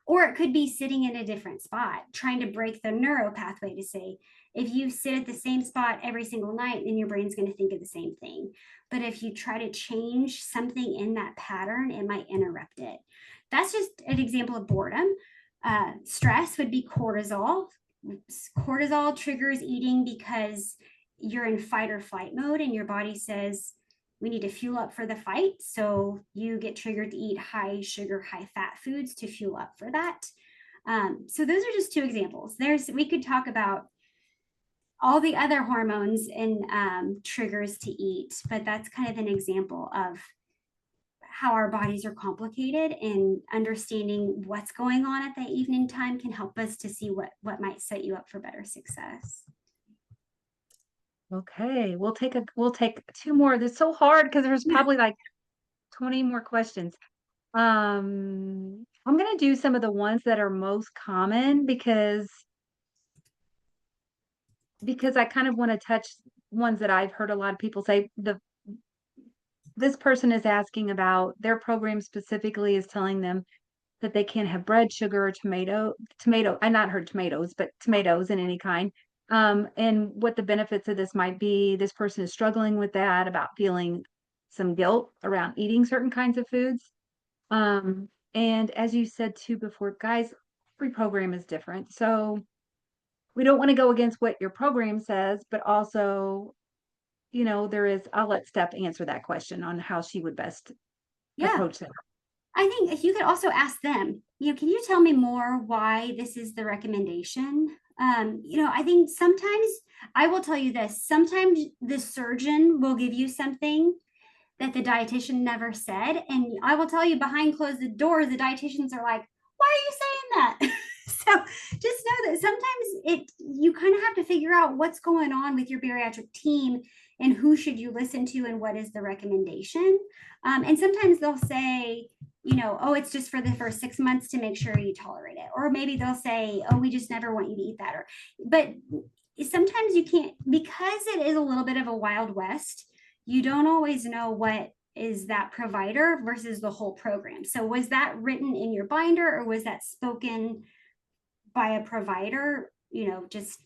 Or it could be sitting in a different spot, trying to break the neuro pathway to say, if you sit at the same spot every single night, then your brain's going to think of the same thing. But if you try to change something in that pattern, it might interrupt it. That's just an example of boredom. Stress would be cortisol. Cortisol triggers eating because you're in fight or flight mode and your body says we need to fuel up for the fight. So you get triggered to eat high sugar, high fat foods to fuel up for that. So those are just two examples. We could talk about all the other hormones and triggers to eat, but that's kind of an example of how our bodies are complicated, and understanding what's going on at that evening time can help us to see what might set you up for better success. Okay, we'll take two more. That's so hard because there's probably like 20 more questions. I'm gonna do some of the ones that are most common because I kind of want to touch ones that I've heard a lot of people say. This person is asking about their program specifically is telling them that they can't have bread, sugar, or tomato. I not heard tomatoes, but tomatoes in any kind. And what the benefits of this might be. This person is struggling with that, about feeling some guilt around eating certain kinds of foods. And as you said too before, guys, every program is different. So we don't want to go against what your program says, but also, I'll let Steph answer that question on how she would best Yeah. approach that. I think if you could also ask them, can you tell me more why this is the recommendation? I think sometimes, I will tell you this, sometimes the surgeon will give you something that the dietitian never said. And I will tell you, behind closed doors, the dietitians are like, why are you saying that? So just know that sometimes you kind of have to figure out what's going on with your bariatric team and who should you listen to and what is the recommendation. And sometimes they'll say, oh, it's just for the first 6 months to make sure you tolerate it. Or maybe they'll say, oh, we just never want you to eat that. But sometimes you can't, because it is a little bit of a Wild West, you don't always know what is that provider versus the whole program. So was that written in your binder, or was that spoken by a provider, just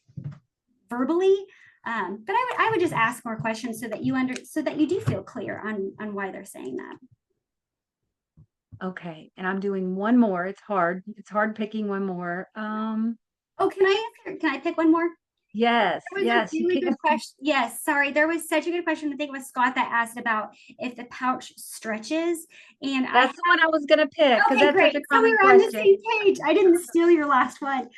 verbally? But I would just ask more questions so that you do feel clear on why they're saying that. Okay, and I'm doing one more. It's hard. It's hard picking one more. Oh, can I pick one more? Yes, That was yes. a really good question. Yes, sorry. There was such a good question. I think it was Scott that asked about if the pouch stretches. And That's the one I was gonna pick because okay, that's great. such a So we common were on the question. same page. I didn't steal your last one.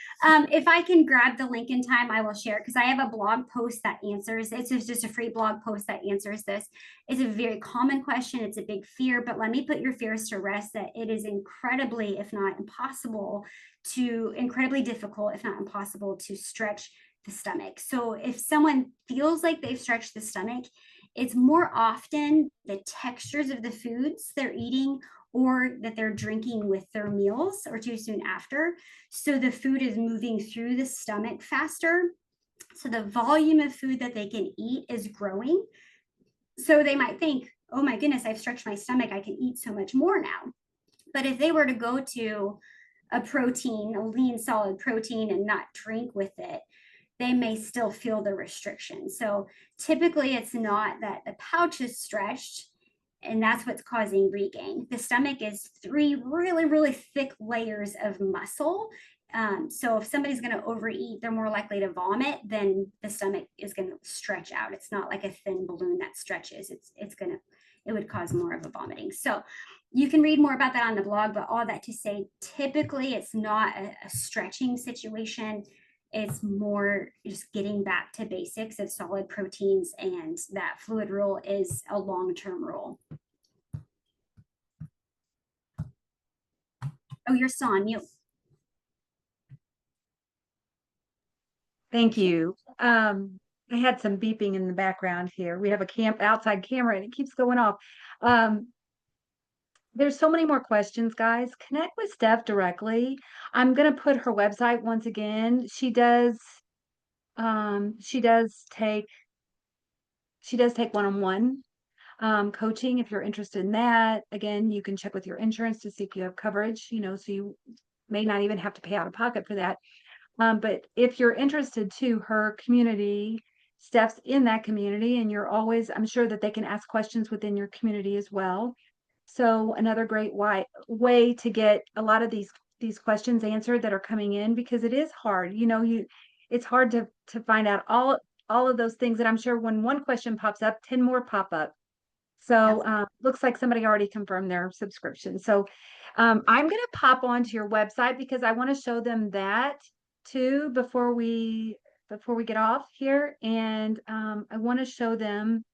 If I can grab the link in time, I will share it because I have a blog post that answers. It's just a free blog post that answers this. It's a very common question. It's a big fear, but let me put your fears to rest, that it is incredibly, if not impossible, incredibly difficult, if not impossible, to stretch the stomach. So if someone feels like they've stretched the stomach, it's more often the textures of the foods they're eating or that they're drinking with their meals or too soon after. So the food is moving through the stomach faster. So the volume of food that they can eat is growing. So they might think, oh my goodness, I've stretched my stomach. I can eat so much more now. But if they were to go to a protein, a lean solid protein, and not drink with it, they may still feel the restriction. So typically it's not that the pouch is stretched and that's what's causing regain. The stomach is 3 really, really thick layers of muscle. So if somebody's going to overeat, they're more likely to vomit than the stomach is going to stretch out. It's not like a thin balloon that stretches. It would cause more of a vomiting. So you can read more about that on the blog, but all that to say, typically it's not a stretching situation. It's more just getting back to basics of solid proteins, and that fluid rule is a long-term rule. Oh, you're still on mute. Thank you. I had some beeping in the background here. We have a outside camera and it keeps going off. There's so many more questions, guys. Connect with Steph directly. I'm gonna put her website once again. She does take one-on-one coaching if you're interested in that. Again, you can check with your insurance to see if you have coverage, so you may not even have to pay out of pocket for that. But if you're interested to her community, Steph's in that community, and I'm sure that they can ask questions within your community as well. So another great way to get a lot of these questions answered that are coming in, because it is hard. It's hard to find out all of those things. And I'm sure when one question pops up, 10 more pop up. So looks like somebody already confirmed their subscription. So I'm going to pop onto your website because I want to show them that too before we get off here. And I want to show them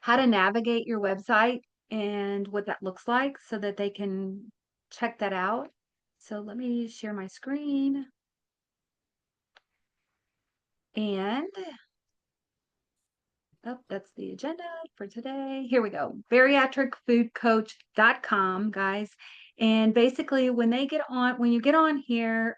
how to navigate your website and what that looks like so that they can check that out. So let me share my screen. And that's the agenda for today. Here we go. Bariatricfoodcoach.com, guys. And basically when you get on here,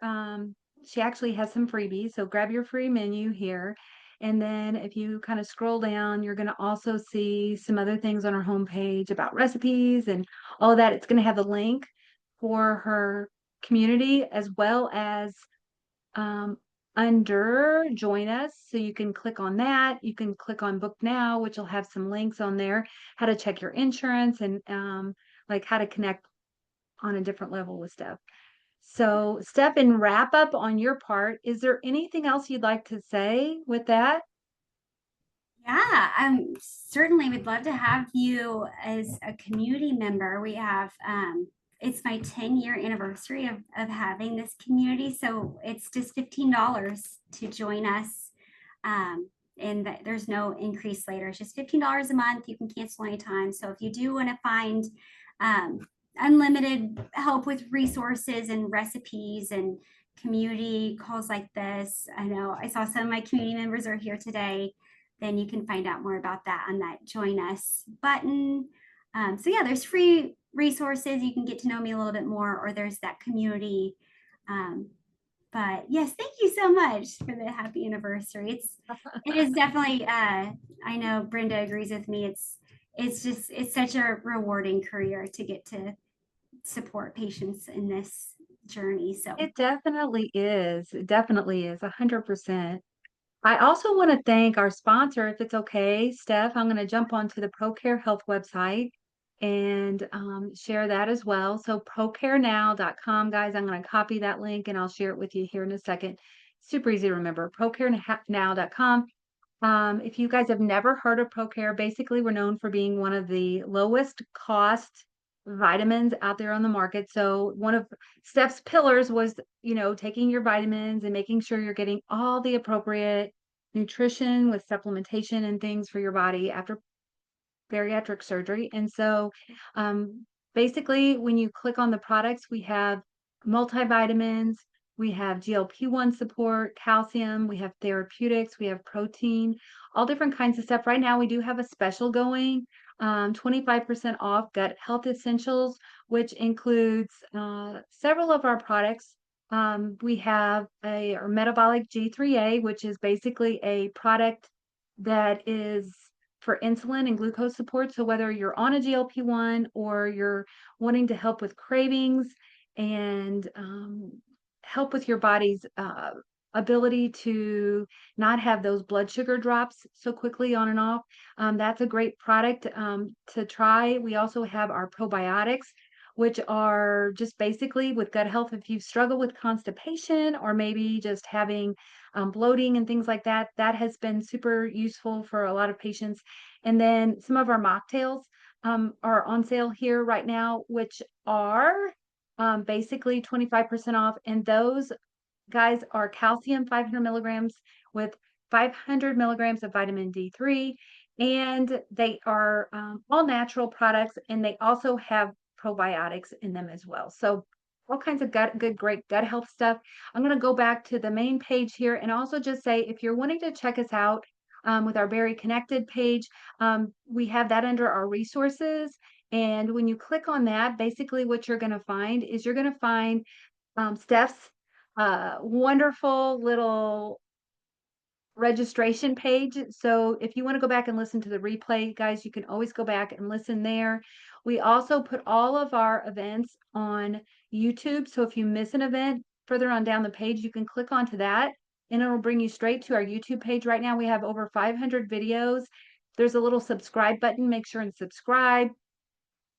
she actually has some freebies. So grab your free menu here. And then if you kind of scroll down, you're going to also see some other things on her homepage about recipes and all of that. It's going to have the link for her community as well as under join us. So you can click on that. You can click on book now, which will have some links on there, how to check your insurance and like how to connect on a different level with Steph. So Steph, in wrap up on your part, is there anything else you'd like to say with that? Yeah, certainly would love to have you as a community member. We have it's my 10-year anniversary of having this community. So it's just $15 to join us. And there's no increase later. It's just $15 a month. You can cancel anytime. So if you do want to find unlimited help with resources and recipes and community calls like this, I know I saw some of my community members are here today, then you can find out more about that on that join us button. So yeah, there's free resources. You can get to know me a little bit more, or there's that community. But yes, thank you so much for the happy anniversary. It is definitely, I know Brenda agrees with me. It's such a rewarding career to get to support patients in this journey. So It definitely is. It definitely is 100%. I also want to thank our sponsor, if it's okay, Steph. I'm going to jump onto the ProCare Health website and share that as well. So procarenow.com, guys. I'm going to copy that link and I'll share it with you here in a second. Super easy to remember. Procarenow.com. If you guys have never heard of ProCare, basically we're known for being one of the lowest cost vitamins out there on the market. So one of Steph's pillars was, taking your vitamins and making sure you're getting all the appropriate nutrition with supplementation and things for your body after bariatric surgery. And so basically when you click on the products, we have multivitamins, We have GLP-1 support, calcium, we have therapeutics, we have protein, all different kinds of stuff. Right now, we do have a special going, 25% off gut health essentials, which includes several of our products. We have our metabolic G3A, which is basically a product that is for insulin and glucose support. So whether you're on a GLP-1 or you're wanting to help with cravings and help with your body's ability to not have those blood sugar drops so quickly on and off. That's a great product to try. We also have our probiotics, which are just basically with gut health. If you struggle with constipation or maybe just having bloating and things like that, that has been super useful for a lot of patients. And then some of our mocktails are on sale here right now, which are basically 25% off. And those guys are calcium 500 milligrams with 500 milligrams of vitamin D3. And they are all natural products, and they also have probiotics in them as well. So all kinds of great gut health stuff. I'm going to go back to the main page here and also just say, if you're wanting to check us out with our Berry Connected page, we have that under our resources. And when you click on that, basically what you're going to find is you're going to find Steph's wonderful little registration page. So if you want to go back and listen to the replay, guys, you can always go back and listen there. We also put all of our events on YouTube. So if you miss an event further on down the page, you can click onto that and it'll bring you straight to our YouTube page. Right now, we have over 500 videos. There's a little subscribe button. Make sure and subscribe.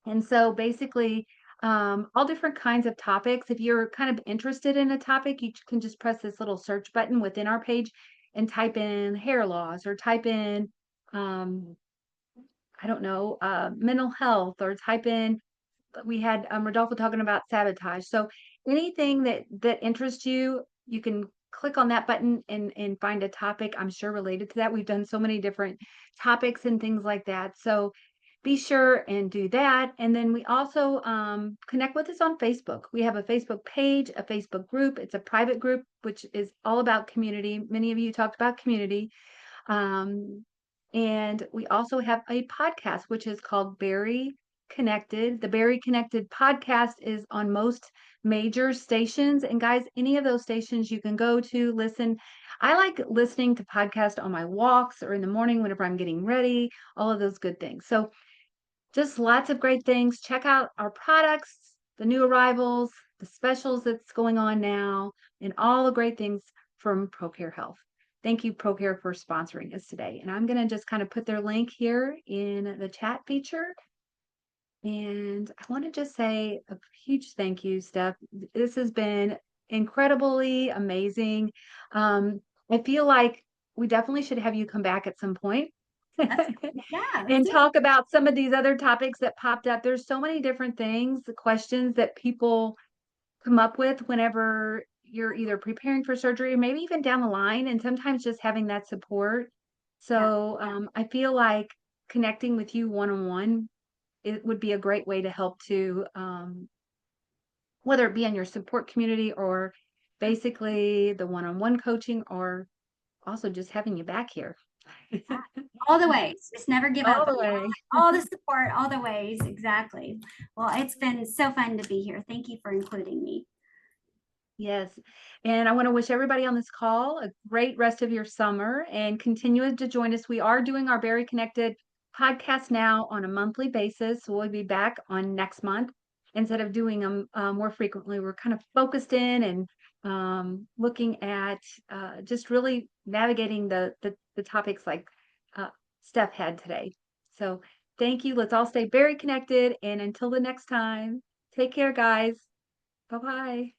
And so basically, all different kinds of topics. If you're kind of interested in a topic, you can just press this little search button within our page and type in hair loss or type in, um, I don't know, mental health or type in, we had Rodolfo talking about sabotage. So anything that interests you, you can click on that button and find a topic, I'm sure, related to that. We've done so many different topics and things like that. So be sure and do that. And then we also connect with us on Facebook. We have a Facebook page, a Facebook group. It's a private group, which is all about community. Many of you talked about community. Um, and we also have a podcast, which is called Berry Connected. The Berry Connected podcast is on most major stations. And guys, any of those stations you can go to listen. I like listening to podcasts on my walks or in the morning whenever I'm getting ready, all of those good things. So just lots of great things. Check out our products, the new arrivals, the specials that's going on now, and all the great things from ProCare Health. Thank you, ProCare, for sponsoring us today. And I'm going to just kind of put their link here in the chat feature. And I want to just say a huge thank you, Steph. This has been incredibly amazing. I feel like we definitely should have you come back at some point That's, yeah, let's and do it. talk about some of these other topics that popped up. There's so many different things, the questions that people come up with whenever you're either preparing for surgery or maybe even down the line, and sometimes just having that support. Yeah. So I feel like connecting with you one-on-one, it would be a great way to help to whether it be in your support community or basically the one-on-one coaching or also just having you back here. All the ways. Just never give All up. the way. All the support, all the ways. Exactly. Well, it's been so fun to be here. Thank you for including me. Yes. And I want to wish everybody on this call a great rest of your summer and continue to join us. We are doing our Berry Connected podcast now on a monthly basis. So we'll be back on next month instead of doing them more frequently. We're kind of focused in and looking at just really navigating the topics like Steph had today. So thank you. Let's all stay very connected. And until the next time, take care, guys. Bye-bye.